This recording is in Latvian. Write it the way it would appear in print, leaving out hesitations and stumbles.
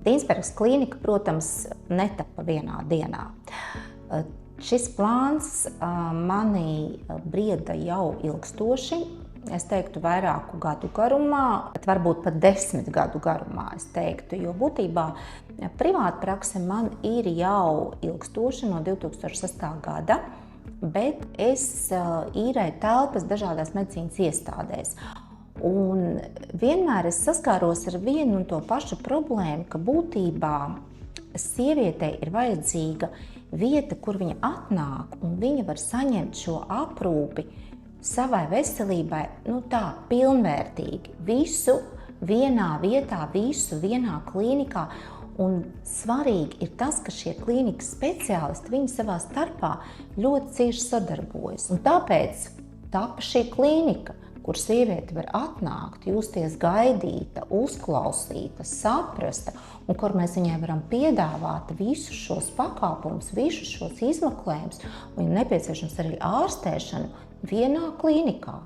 Dīnsbergas klīnika, protams, netapa vienā dienā. Šis plāns mani brieda jau ilgstoši, es teiktu vairāku gadu garumā, bet varbūt pat 10 gadu garumā, es teiktu, jo būtībā privāta prakse man ir jau ilgstoši no 2006. gada, bet es īrēju telpas dažādās medicīnas iestādēs. Un vienmēr es saskāros ar vienu un to pašu problēmu, ka būtībā sievietei ir vajadzīga vieta, kur viņa atnāk, un viņa var saņemt šo aprūpi savai veselībai, tā, pilnvērtīgi. Visu vienā vietā, visu vienā klīnikā. Un svarīgi ir tas, ka šie klīnikas speciālisti, viņi savā starpā ļoti cieši sadarbojas. Un tāpēc tapa šī klīnika, kur sieviete var atnākt, justies gaidīta, uzklausīta, saprasta, un kur mēs viņai varam piedāvāt visus šos pakāpumus, visus šos izmeklējumus, un nepieciešams arī ārstēšanu vienā klīnikā.